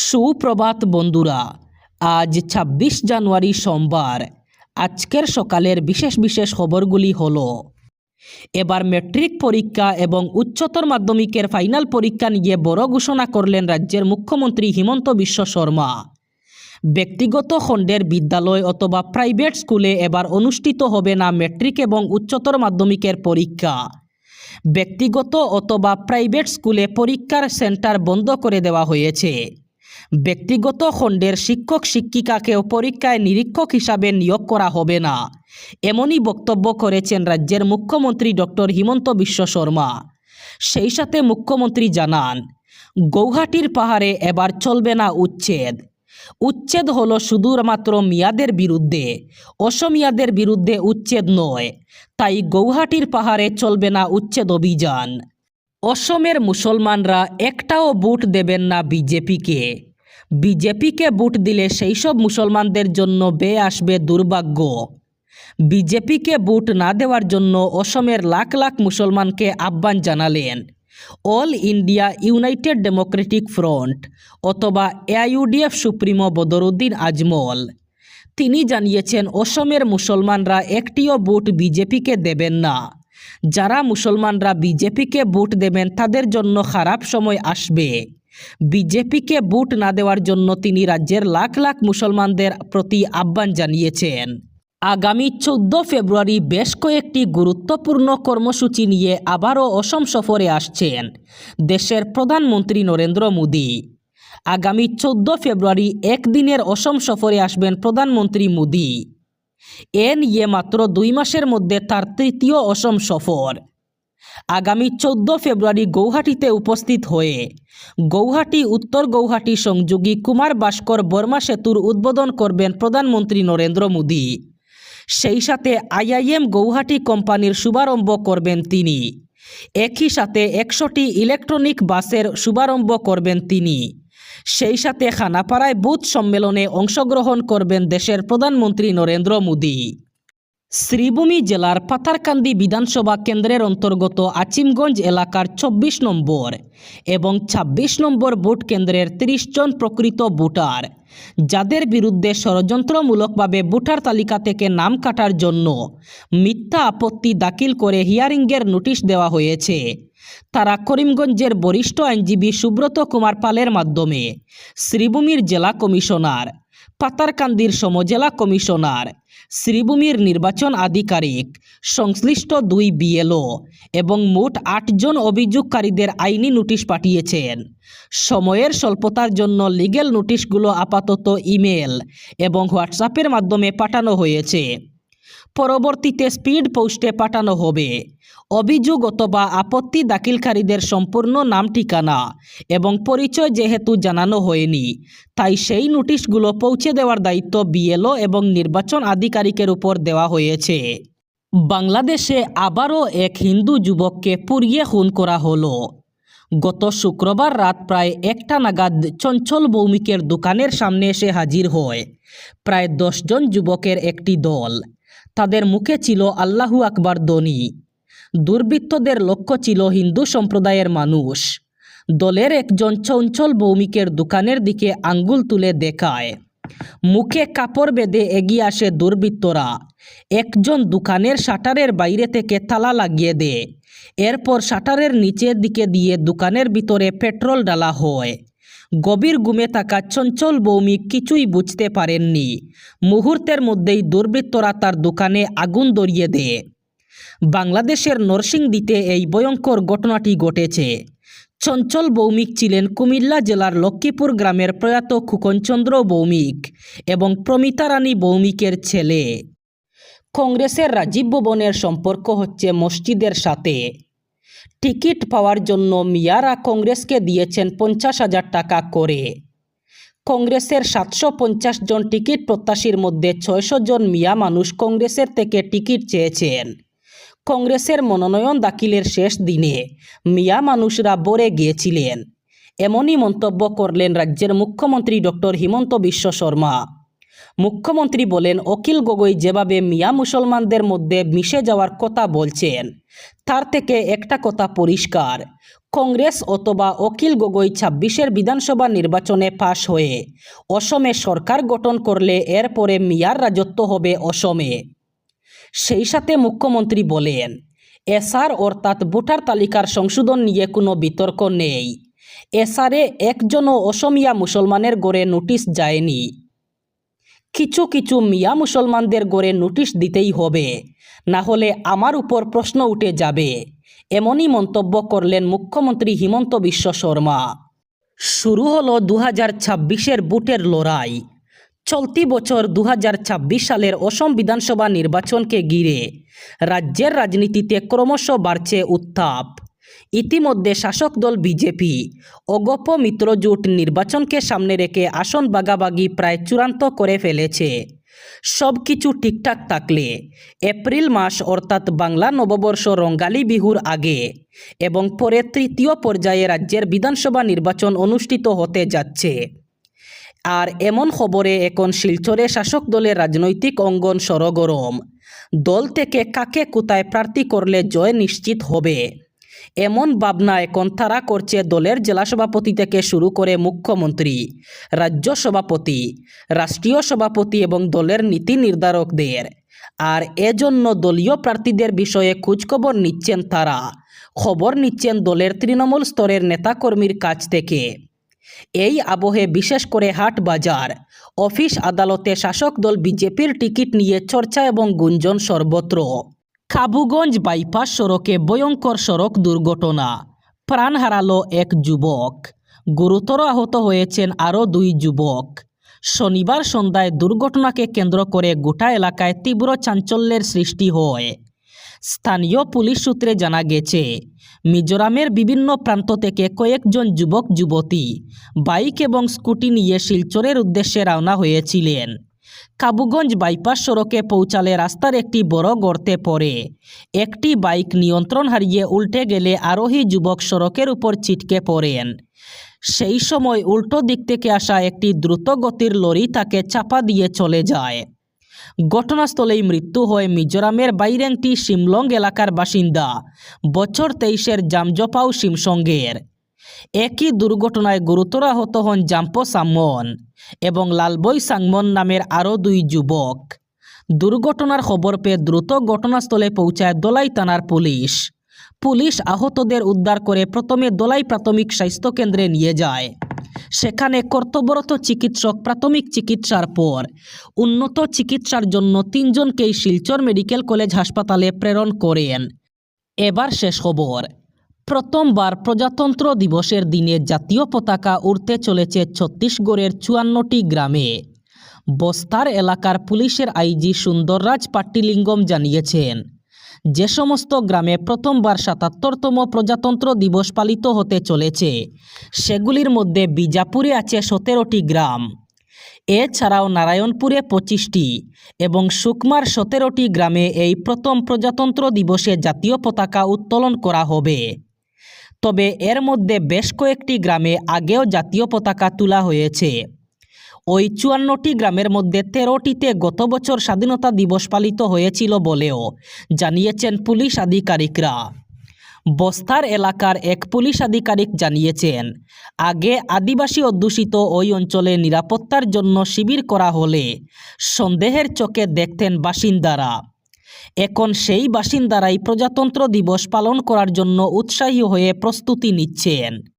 সুপ্রভাত বন্ধুরা, আজ ২৬ জানুয়ারি সোমবার। আজকের সকালের বিশেষ বিশেষ খবরগুলি হলো, এবার ম্যাট্রিক পরীক্ষা এবং উচ্চতর মাধ্যমিকের ফাইনাল পরীক্ষা নিয়ে বড় ঘোষণা করলেন রাজ্যের মুখ্যমন্ত্রী হিমন্ত বিশ্ব শর্মা। ব্যক্তিগত খণ্ডের বিদ্যালয় অথবা প্রাইভেট স্কুলে এবার অনুষ্ঠিত হবে না ম্যাট্রিক এবং উচ্চতর মাধ্যমিকের পরীক্ষা। ব্যক্তিগত অথবা প্রাইভেট স্কুলে পরীক্ষার সেন্টার বন্ধ করে দেওয়া হয়েছে। ব্যক্তিগত খণ্ডের শিক্ষক শিক্ষিকাকেও পরীক্ষায় নিরীক্ষক হিসাবে নিয়োগ করা হবে না, এমনই বক্তব্য করেছেন রাজ্যের মুখ্যমন্ত্রী ডক্টর হিমন্ত বিশ্ব শর্মা। সেই সাথে মুখ্যমন্ত্রী জানান, গৌহাটির পাহাড়ে এবার চলবে না উচ্ছেদ। উচ্ছেদ হলো শুধুমাত্র মিয়াদের বিরুদ্ধে, অসমিয়াদের বিরুদ্ধে উচ্ছেদ নয়। তাই গৌহাটির পাহাড়ে চলবে না উচ্ছেদ অভিযান। অসমের মুসলমানরা একটাও ভোট দেবেন না বিজেপিকে। বিজেপিকে ভোট দিলে সেই সব মুসলমানদের জন্য বেয়ে আসবে দুর্ভাগ্য। বিজেপিকে ভোট না দেওয়ার জন্য অসমের লাখ লাখ মুসলমানকে আহ্বান জানালেন all India United Democratic front অথবা এআইইউডিএফ সুপ্রিমো বদরুদ্দিন আজমল। তিনি জানিয়েছেন, অসমের মুসলমানরা একটিও ভোট বিজেপিকে দেবেন না। যারা মুসলমানরা বিজেপিকে ভোট দেবেন তাদের জন্য খারাপ সময় আসবে। বিজেপিকে ভোট না দেওয়ার জন্য তিনি রাজ্যের লাখ লাখ মুসলমানদের প্রতি আহ্বান জানিয়েছেন। আগামী 14 ফেব্রুয়ারি বেশ কয়েকটি গুরুত্বপূর্ণ কর্মসূচি নিয়ে আবারও অসম সফরে আসছেন দেশের প্রধানমন্ত্রী নরেন্দ্র মোদী। আগামী 14 ফেব্রুয়ারি একদিনের অসম সফরে আসবেন প্রধানমন্ত্রী মোদী। এ নিয়ে মাত্র 2 মাসের মধ্যে তার তৃতীয় অসম সফর। আগামী 14 ফেব্রুয়ারি গৌহাটিতে উপস্থিত হয়ে গৌহাটি উত্তর গৌহাটি সংযোগী কুমার ভাস্কর বর্মা সেতুর উদ্বোধন করবেন প্রধানমন্ত্রী নরেন্দ্র মোদী। সেই সাথে আইআইএম গৌহাটি কোম্পানির শুভারম্ভ করবেন তিনি। একই সাথে 100টি ইলেকট্রনিক বাসের শুভারম্ভ করবেন তিনি। সেই সাথে খানাপাড়ায় বুথ সম্মেলনে অংশগ্রহণ করবেন দেশের প্রধানমন্ত্রী নরেন্দ্র মোদী। শ্রীভূমি জেলার পাতারকান্দি বিধানসভা কেন্দ্রের অন্তর্গত আচিমগঞ্জ এলাকার 24 নম্বর এবং 26 নম্বর ভোট কেন্দ্রের 30 জন প্রকৃত ভোটার, যাদের বিরুদ্ধে ষড়যন্ত্রমূলকভাবে ভোটার তালিকা থেকে নাম কাটার জন্য মিথ্যা আপত্তি দাখিল করে হিয়ারিংয়ের নোটিশ দেওয়া হয়েছে, তারা করিমগঞ্জের বরিষ্ঠ আইনজীবী সুব্রত কুমার পালের মাধ্যমে শ্রীভূমির জেলা কমিশনার, পাতারকান্দির সমজেলা কমিশনার, শ্রীভূমির নির্বাচন আধিকারিক, সংশ্লিষ্ট 2 বিএলও এবং মোট 8 জন অভিযোগকারীদের আইনি নোটিশ পাঠিয়েছেন। সময়ের স্বল্পতার জন্য লিগ্যাল নোটিশগুলো আপাতত ইমেল এবং হোয়াটসঅ্যাপের মাধ্যমে পাঠানো হয়েছে। পরবর্তীতে স্পিড পোস্টে পাঠানো হবে। অভিযোগ অথবা আপত্তি দাখিলকারীদের সম্পূর্ণ নাম, ঠিকানা এবং পরিচয় যেহেতু জানানো হয়নি, তাই সেই নোটিশগুলো পৌঁছে দেওয়ার দায়িত্ব বিএলও এবং নির্বাচন আধিকারিকের উপর দেওয়া হয়েছে। বাংলাদেশে আবারও এক হিন্দু যুবককে পুড়িয়ে খুন করা হলো। গত শুক্রবার রাত প্রায় 1টা নাগাদ চঞ্চল ভৌমিকের দোকানের সামনে এসে হাজির হয় প্রায় 10 জন যুবকের একটি দল। তাদের মুখে ছিল আল্লাহু আকবার ধ্বনি। দুর্বৃত্তদের লক্ষ্য ছিল হিন্দু সম্প্রদায়ের মানুষ। দলের একজন চঞ্চল ভৌমিকের দোকানের দিকে আঙ্গুল তুলে দেখায়। মুখে কাপড় বেঁধে এগিয়ে আসে দুর্বৃত্তরা। একজন দোকানের শাটারের বাইরে থেকে তালা লাগিয়ে দেয়। এরপর শাটারের নিচের দিকে দিয়ে দোকানের ভিতরে পেট্রোল ডালা হয়। গভীর ঘুমে থাকা চঞ্চল ভৌমিক কিছুই বুঝতে পারেননি। মুহূর্তের মধ্যেই দুর্বৃত্তরা তার দোকানে আগুন ধরিয়ে দেয়। বাংলাদেশের নরসিংদীতে এই ভয়ঙ্কর ঘটনাটি ঘটেছে। চঞ্চল ভৌমিক ছিলেন কুমিল্লা জেলার লক্ষ্মীপুর গ্রামের প্রয়াত খোকনচন্দ্র ভৌমিক এবং প্রমিতা রানী ভৌমিকের ছেলে। কংগ্রেসের রাজীব ভবনের সম্পর্ক হচ্ছে মসজিদের সাথে। টিকিট পাওয়ার জন্য মিয়ারা কংগ্রেসকে দিয়েছেন 50,000 টাকা করে। কংগ্রেসের 750 জন টিকিট প্রত্যাশীর মধ্যে 600 জন মিয়া মানুষ কংগ্রেসের থেকে টিকিট চেয়েছেন। কংগ্রেসের মনোনয়ন দাখিলের শেষ দিনে মিয়া মানুষরা ভরে গিয়েছিলেন। এমনই মন্তব্য করলেন রাজ্যের মুখ্যমন্ত্রী ডক্টর হিমন্ত বিশ্ব শর্মা। মুখ্যমন্ত্রী বলেন, অখিল গগৈ যেভাবে মিয়া মুসলমানদের মধ্যে মিশে যাওয়ার কথা বলছেন, তার থেকে একটা কথা পরিষ্কার, কংগ্রেস অথবা অখিল গগৈ ২৬-এর বিধানসভা নির্বাচনে পাশ হয়ে অসমে সরকার গঠন করলে এরপরে মিয়ার রাজত্ব হবে অসমে। সেই সাথে মুখ্যমন্ত্রী বলেন, এসআর অর্থাৎ ভোটার তালিকার সংশোধন নিয়ে কোনো বিতর্ক নেই। এসআরে একজনও অসমিয়া মুসলমানের গড়ে নোটিশ যায়নি। কিছু কিছু মিয়া মুসলমানদের গড়ে নোটিশ দিতেই হবে, না হলে আমার উপর প্রশ্ন উঠে যাবে। এমনই মন্তব্য করলেন মুখ্যমন্ত্রী হিমন্ত বিশ্ব শর্মা। শুরু হলো 2026-এর ভোটের লড়াই। চলতি বছর 2026 সালের অসম বিধানসভা নির্বাচনকে ঘিরে রাজ্যের রাজনীতিতে ক্রমশ বাড়ছে উত্তাপ। ইতিমধ্যে শাসক দল বিজেপি ও গোপ মিত্রজোট নির্বাচনকে সামনে রেখে আসন ভাগাভাগি প্রায় চূড়ান্ত করে ফেলেছে। সব কিছু ঠিকঠাক থাকলে এপ্রিল মাস অর্থাৎ বাংলা নববর্ষ রঙ্গালী বিহুর আগে এবং পরে তৃতীয় পর্যায়ে রাজ্যের বিধানসভা নির্বাচন অনুষ্ঠিত হতে যাচ্ছে। আর এমন খবরে এখন শিলচরে শাসক দলের রাজনৈতিক অঙ্গন সরগরম। দল থেকে কাকে কোথায় প্রার্থী করলে জয় নিশ্চিত হবে, এমন ভাবনা এখন তারা করছে দলের জেলা সভাপতি থেকে শুরু করে মুখ্যমন্ত্রী, রাজ্য সভাপতি, রাষ্ট্রীয় সভাপতি এবং দলের নীতি নির্ধারকদের। আর এজন্য দলীয় প্রার্থীদের বিষয়ে খোঁজখবর নিচ্ছেন তারা। খবর নিচ্ছেন দলের তৃণমূল স্তরের নেতাকর্মীর কাছ থেকে। এই আবহে বিশেষ করে হাট বাজার, অফিস আদালতে শাসক দল বিজেপির টিকিট নিয়ে চর্চা এবং গুঞ্জন সর্বত্র। কাবুগঞ্জ বাইপাস সড়কে ভয়ঙ্কর সড়ক দুর্ঘটনা, প্রাণ হারালো এক যুবক, গুরুতর আহত হয়েছেন আরও 2 যুবক। শনিবার সন্ধ্যায় দুর্ঘটনাকে কেন্দ্র করে গোটা এলাকায় তীব্র চাঞ্চল্যের সৃষ্টি হয়। স্থানীয় পুলিশ সূত্রে জানা গেছে, মিজোরামের বিভিন্ন প্রান্ত থেকে কয়েকজন যুবক যুবতী বাইক এবং স্কুটি নিয়ে শিলচরের উদ্দেশ্যে রওনা হয়েছিলেন। কাবুগঞ্জ বাইপাস সড়কে পৌঁছালে রাস্তার একটি বড় গর্তে পড়ে একটি বাইক নিয়ন্ত্রণ হারিয়ে উল্টে গেলে আরোহী যুবক সড়কের উপর ছিটকে পড়েন। সেই সময় উল্টো দিক থেকে আসা একটি দ্রুত গতির লরি তাকে চাপা দিয়ে চলে যায়। ঘটনাস্থলেই মৃত্যু হয় মিজোরামের বাইরেংটি শিমলং এলাকার বাসিন্দা বছর 23-এর জামজপাও শিমসঙ্গের। একই দুর্ঘটনায় গুরুতর আহত হন জাম্পো সামন এবং লালবই সাংমন নামের আরও 2 যুবক। দুর্ঘটনার খবর পেয়ে দ্রুত ঘটনাস্থলে পৌঁছায় দোলাই থানার পুলিশ। পুলিশ আহতদের উদ্ধার করে প্রথমে দোলাই প্রাথমিক স্বাস্থ্য কেন্দ্রে নিয়ে যায়। সেখানে কর্তব্যরত চিকিৎসক প্রাথমিক চিকিৎসার পর উন্নত চিকিৎসার জন্য 3 জনকেই শিলচর মেডিকেল কলেজ হাসপাতালে প্রেরণ করেন। এবার শেষ খবর। প্রথমবার প্রজাতন্ত্র দিবসের দিনে জাতীয় পতাকা উড়তে চলেছে ছত্তিশগড়ের 54টি গ্রামে। বস্তার এলাকার পুলিশের আইজি সুন্দররাজ পাট্টিলিঙ্গম জানিয়েছেন, যে সমস্ত গ্রামে প্রথমবার 77তম প্রজাতন্ত্র দিবস পালিত হতে চলেছে সেগুলির মধ্যে বিজাপুরে আছে 17টি গ্রাম। এছাড়াও নারায়ণপুরে 25টি এবং সুকমার 17টি গ্রামে এই প্রথম প্রজাতন্ত্র দিবসে জাতীয় পতাকা উত্তোলন করা হবে। তবে এর মধ্যে বেশ কয়েকটি গ্রামে আগেও জাতীয় পতাকা তোলা হয়েছে। ওই 54টি গ্রামের মধ্যে 13টিতে গত বছর স্বাধীনতা দিবস পালিত হয়েছিল বলেও জানিয়েছেন পুলিশ আধিকারিকরা। বস্তার এলাকার এক পুলিশ আধিকারিক জানিয়েছেন, আগে আদিবাসী অধ্যুষিত ওই অঞ্চলে নিরাপত্তার জন্য শিবির করা হলে সন্দেহের চোখে দেখতেন বাসিন্দারা। এখন সেই বাসিন্দারাই প্রজাতন্ত্র দিবস পালন করার জন্য উৎসাহী হয়ে প্রস্তুতি নিচ্ছেন।